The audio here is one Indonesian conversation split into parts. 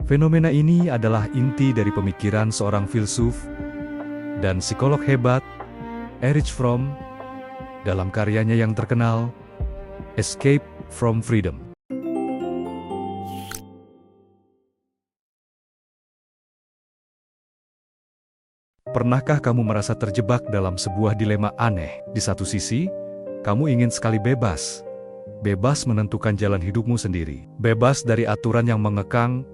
Fenomena ini adalah inti dari pemikiran seorang filsuf dan psikolog hebat, Erich Fromm, dalam karyanya yang terkenal, Escape from Freedom. Pernahkah kamu merasa terjebak dalam sebuah dilema aneh? Di satu sisi, kamu ingin sekali bebas. Bebas menentukan jalan hidupmu sendiri. Bebas dari aturan yang mengekang,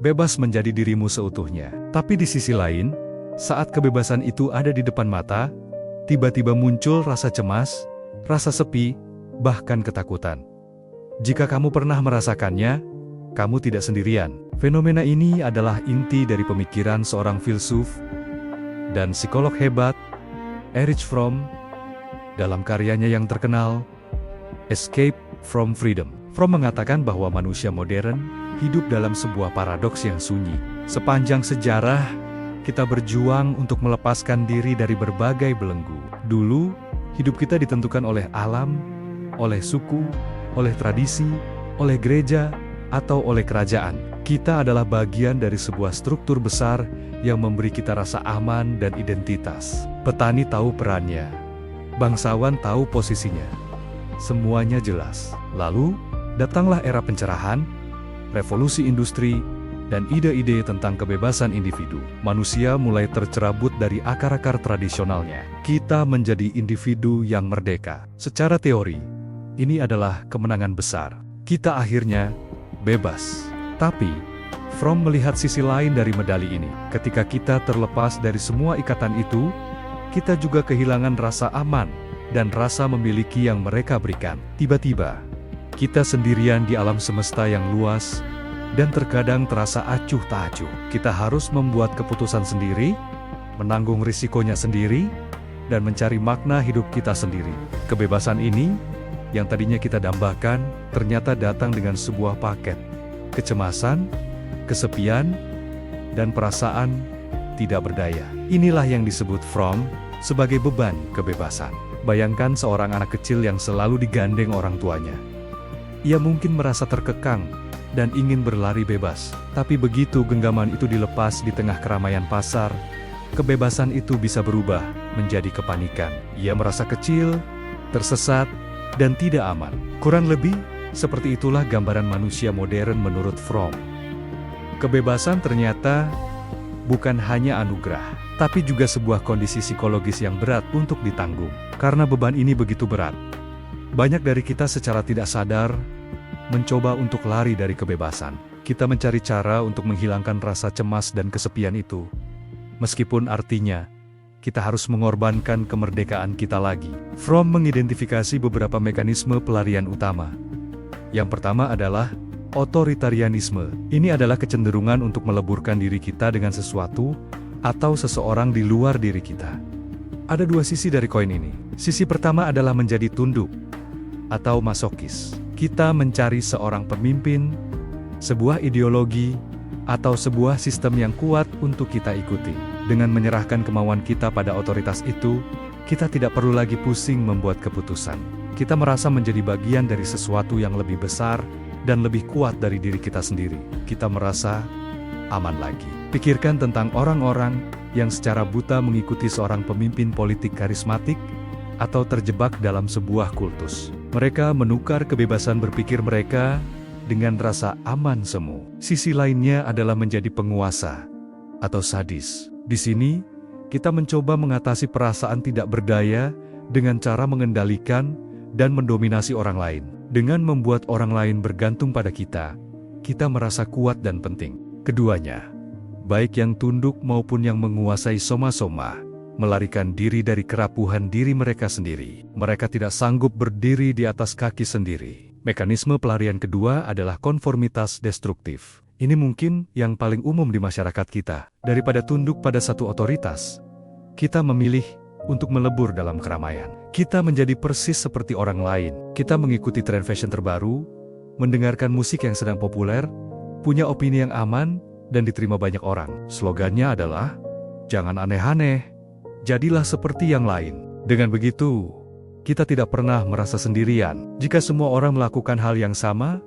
bebas menjadi dirimu seutuhnya. Tapi di sisi lain, saat kebebasan itu ada di depan mata, tiba-tiba muncul rasa cemas, rasa sepi, bahkan ketakutan. Jika kamu pernah merasakannya, kamu tidak sendirian. Fenomena ini adalah inti dari pemikiran seorang filsuf dan psikolog hebat, Erich Fromm, dalam karyanya yang terkenal, Escape from Freedom. Fromm mengatakan bahwa manusia modern hidup dalam sebuah paradoks yang sunyi. Sepanjang sejarah, kita berjuang untuk melepaskan diri dari berbagai belenggu. Dulu, hidup kita ditentukan oleh alam, oleh suku, oleh tradisi, oleh gereja, atau oleh kerajaan. Kita adalah bagian dari sebuah struktur besar yang memberi kita rasa aman dan identitas. Petani tahu perannya, bangsawan tahu posisinya. Semuanya jelas. Lalu, datanglah era pencerahan, revolusi industri, dan ide-ide tentang kebebasan individu. Manusia mulai tercerabut dari akar-akar tradisionalnya. Kita menjadi individu yang merdeka. Secara teori, ini adalah kemenangan besar. Kita akhirnya bebas. Tapi, Fromm melihat sisi lain dari medali ini. Ketika kita terlepas dari semua ikatan itu, kita juga kehilangan rasa aman dan rasa memiliki yang mereka berikan. Tiba-tiba, kita sendirian di alam semesta yang luas, dan terkadang terasa acuh tak acuh. Kita harus membuat keputusan sendiri, menanggung risikonya sendiri, dan mencari makna hidup kita sendiri. Kebebasan ini, yang tadinya kita dambakan, ternyata datang dengan sebuah paket kecemasan, kesepian, dan perasaan tidak berdaya. Inilah yang disebut Fromm sebagai beban kebebasan. Bayangkan seorang anak kecil yang selalu digandeng orang tuanya. Ia mungkin merasa terkekang dan ingin berlari bebas. Tapi begitu genggaman itu dilepas di tengah keramaian pasar, kebebasan itu bisa berubah menjadi kepanikan. Ia merasa kecil, tersesat, dan tidak aman. Kurang lebih, seperti itulah gambaran manusia modern menurut Fromm. Kebebasan ternyata bukan hanya anugerah, tapi juga sebuah kondisi psikologis yang berat untuk ditanggung. Karena beban ini begitu berat, banyak dari kita secara tidak sadar mencoba untuk lari dari kebebasan. Kita mencari cara untuk menghilangkan rasa cemas dan kesepian itu, meskipun artinya kita harus mengorbankan kemerdekaan kita lagi. Fromm mengidentifikasi beberapa mekanisme pelarian utama. Yang pertama adalah otoritarianisme. Ini adalah kecenderungan untuk meleburkan diri kita dengan sesuatu atau seseorang di luar diri kita. Ada dua sisi dari koin ini. Sisi pertama adalah menjadi tunduk atau masokis. Kita mencari seorang pemimpin, sebuah ideologi, atau sebuah sistem yang kuat untuk kita ikuti. Dengan menyerahkan kemauan kita pada otoritas itu, kita tidak perlu lagi pusing membuat keputusan. Kita merasa menjadi bagian dari sesuatu yang lebih besar dan lebih kuat dari diri kita sendiri. Kita merasa aman lagi. Pikirkan tentang orang-orang yang secara buta mengikuti seorang pemimpin politik karismatik atau terjebak dalam sebuah kultus. Mereka menukar kebebasan berpikir mereka dengan rasa aman semu. Sisi lainnya adalah menjadi penguasa atau sadis. Di sini, kita mencoba mengatasi perasaan tidak berdaya dengan cara mengendalikan dan mendominasi orang lain. Dengan membuat orang lain bergantung pada kita, kita merasa kuat dan penting. Keduanya, baik yang tunduk maupun yang menguasai soma-soma, melarikan diri dari kerapuhan diri mereka sendiri. Mereka tidak sanggup berdiri di atas kaki sendiri. Mekanisme pelarian kedua adalah konformitas destruktif. Ini mungkin yang paling umum di masyarakat kita. Daripada tunduk pada satu otoritas, kita memilih untuk melebur dalam keramaian. Kita menjadi persis seperti orang lain. Kita mengikuti tren fashion terbaru, mendengarkan musik yang sedang populer, punya opini yang aman, dan diterima banyak orang. Slogannya adalah, jangan aneh-aneh, jadilah seperti yang lain. Dengan begitu, kita tidak pernah merasa sendirian. Jika semua orang melakukan hal yang sama,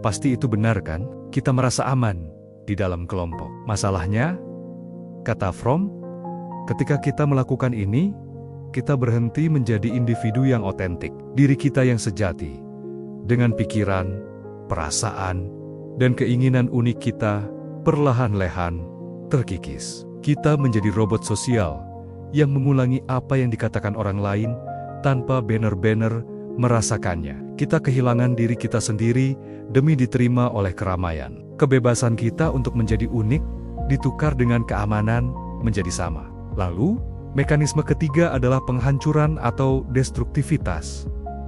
pasti itu benar kan? Kita merasa aman, di dalam kelompok. Masalahnya, kata Fromm, ketika kita melakukan ini, kita berhenti menjadi individu yang otentik, diri kita yang sejati, dengan pikiran, perasaan, dan keinginan unik kita perlahan-lahan terkikis. Kita menjadi robot sosial yang mengulangi apa yang dikatakan orang lain tanpa benar-benar merasakannya. Kita kehilangan diri kita sendiri demi diterima oleh keramaian. Kebebasan kita untuk menjadi unik ditukar dengan keamanan menjadi sama. Lalu, mekanisme ketiga adalah penghancuran atau destruktivitas.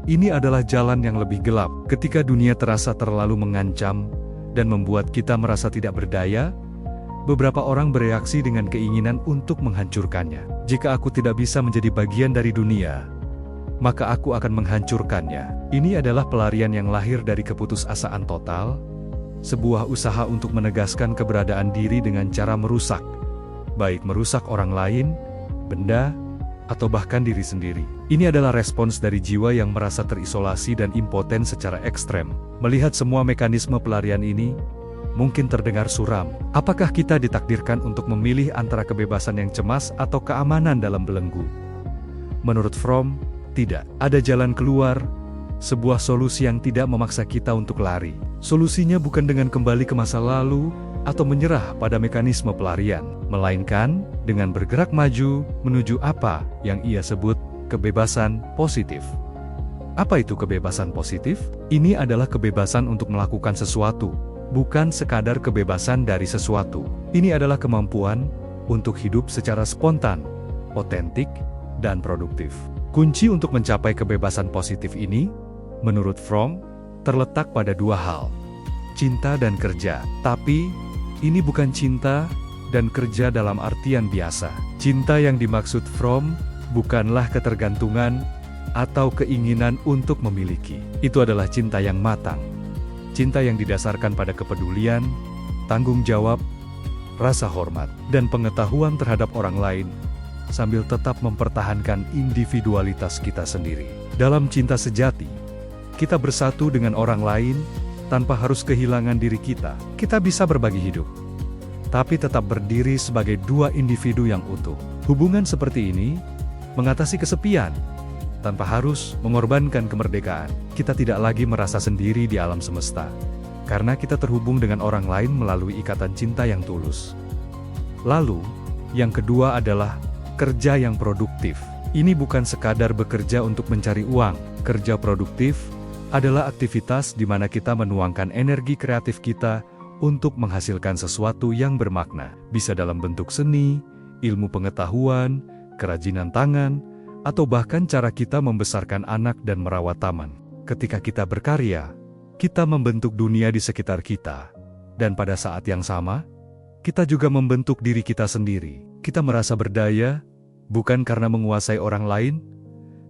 Ini adalah jalan yang lebih gelap. Ketika dunia terasa terlalu mengancam dan membuat kita merasa tidak berdaya, beberapa orang bereaksi dengan keinginan untuk menghancurkannya. Jika aku tidak bisa menjadi bagian dari dunia, maka aku akan menghancurkannya. Ini adalah pelarian yang lahir dari keputusasaan total, sebuah usaha untuk menegaskan keberadaan diri dengan cara merusak, baik merusak orang lain, benda, atau bahkan diri sendiri. Ini adalah respons dari jiwa yang merasa terisolasi dan impoten secara ekstrem. Melihat semua mekanisme pelarian ini, mungkin terdengar suram. Apakah kita ditakdirkan untuk memilih antara kebebasan yang cemas atau keamanan dalam belenggu? Menurut Fromm, tidak. Ada jalan keluar, sebuah solusi yang tidak memaksa kita untuk lari. Solusinya bukan dengan kembali ke masa lalu atau menyerah pada mekanisme pelarian, melainkan dengan bergerak maju menuju apa yang ia sebut kebebasan positif. Apa itu kebebasan positif? Ini adalah kebebasan untuk melakukan sesuatu, bukan sekadar kebebasan dari sesuatu. Ini adalah kemampuan untuk hidup secara spontan, otentik, dan produktif. Kunci untuk mencapai kebebasan positif ini, menurut Fromm, terletak pada dua hal: cinta dan kerja. Tapi, ini bukan cinta dan kerja dalam artian biasa. Cinta yang dimaksud Fromm bukanlah ketergantungan atau keinginan untuk memiliki. Itu adalah cinta yang matang. Cinta yang didasarkan pada kepedulian, tanggung jawab, rasa hormat, dan pengetahuan terhadap orang lain, sambil tetap mempertahankan individualitas kita sendiri. Dalam cinta sejati, kita bersatu dengan orang lain tanpa harus kehilangan diri kita. Kita bisa berbagi hidup, tapi tetap berdiri sebagai dua individu yang utuh. Hubungan seperti ini mengatasi kesepian tanpa harus mengorbankan kemerdekaan. Kita tidak lagi merasa sendiri di alam semesta, karena kita terhubung dengan orang lain melalui ikatan cinta yang tulus. Lalu, yang kedua adalah kerja yang produktif. Ini bukan sekadar bekerja untuk mencari uang. Kerja produktif adalah aktivitas di mana kita menuangkan energi kreatif kita untuk menghasilkan sesuatu yang bermakna. Bisa dalam bentuk seni, ilmu pengetahuan, kerajinan tangan, atau bahkan cara kita membesarkan anak dan merawat taman. Ketika kita berkarya, kita membentuk dunia di sekitar kita. Dan pada saat yang sama, kita juga membentuk diri kita sendiri. Kita merasa berdaya, bukan karena menguasai orang lain,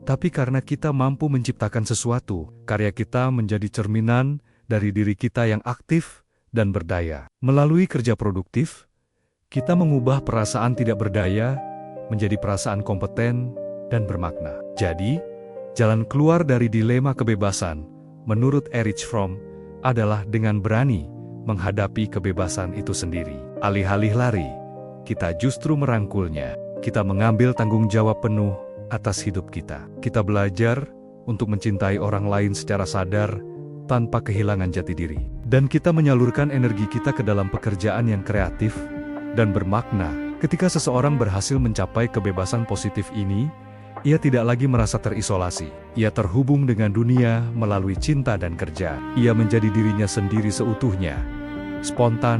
tapi karena kita mampu menciptakan sesuatu. Karya kita menjadi cerminan dari diri kita yang aktif dan berdaya. Melalui kerja produktif, kita mengubah perasaan tidak berdaya menjadi perasaan kompeten dan bermakna. Jadi, jalan keluar dari dilema kebebasan, menurut Erich Fromm, adalah dengan berani menghadapi kebebasan itu sendiri. Alih-alih lari, kita justru merangkulnya. Kita mengambil tanggung jawab penuh atas hidup kita. Kita belajar untuk mencintai orang lain secara sadar tanpa kehilangan jati diri. Dan kita menyalurkan energi kita ke dalam pekerjaan yang kreatif dan bermakna. Ketika seseorang berhasil mencapai kebebasan positif ini, ia tidak lagi merasa terisolasi. Ia terhubung dengan dunia melalui cinta dan kerja. Ia menjadi dirinya sendiri seutuhnya, spontan,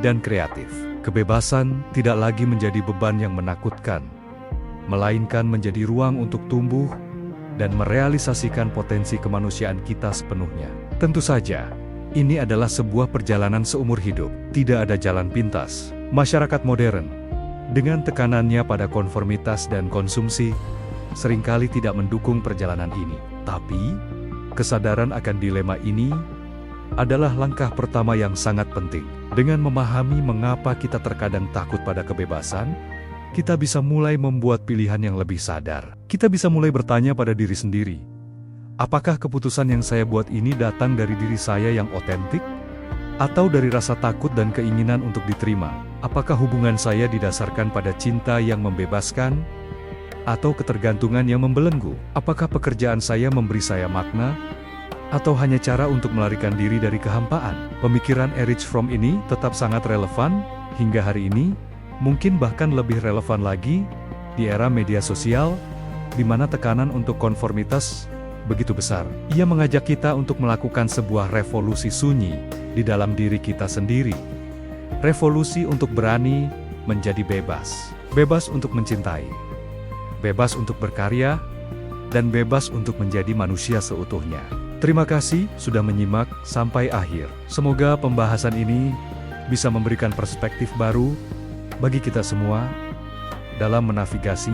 dan kreatif. Kebebasan tidak lagi menjadi beban yang menakutkan, melainkan menjadi ruang untuk tumbuh dan merealisasikan potensi kemanusiaan kita sepenuhnya. Tentu saja, ini adalah sebuah perjalanan seumur hidup. Tidak ada jalan pintas. Masyarakat modern, dengan tekanannya pada konformitas dan konsumsi, seringkali tidak mendukung perjalanan ini. Tapi, kesadaran akan dilema ini adalah langkah pertama yang sangat penting. Dengan memahami mengapa kita terkadang takut pada kebebasan, kita bisa mulai membuat pilihan yang lebih sadar. Kita bisa mulai bertanya pada diri sendiri, apakah keputusan yang saya buat ini datang dari diri saya yang otentik? Atau dari rasa takut dan keinginan untuk diterima? Apakah hubungan saya didasarkan pada cinta yang membebaskan? Atau ketergantungan yang membelenggu? Apakah pekerjaan saya memberi saya makna? Atau hanya cara untuk melarikan diri dari kehampaan? Pemikiran Erich Fromm ini tetap sangat relevan hingga hari ini, mungkin bahkan lebih relevan lagi di era media sosial, di mana tekanan untuk konformitas begitu besar. Ia mengajak kita untuk melakukan sebuah revolusi sunyi di dalam diri kita sendiri. Revolusi untuk berani menjadi bebas. Bebas untuk mencintai. Bebas untuk berkarya, dan bebas untuk menjadi manusia seutuhnya. Terima kasih sudah menyimak sampai akhir. Semoga pembahasan ini bisa memberikan perspektif baru bagi kita semua dalam menavigasi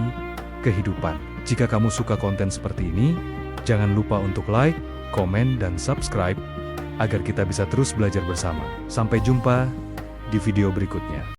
kehidupan. Jika kamu suka konten seperti ini, jangan lupa untuk like, komen, dan subscribe agar kita bisa terus belajar bersama. Sampai jumpa di video berikutnya.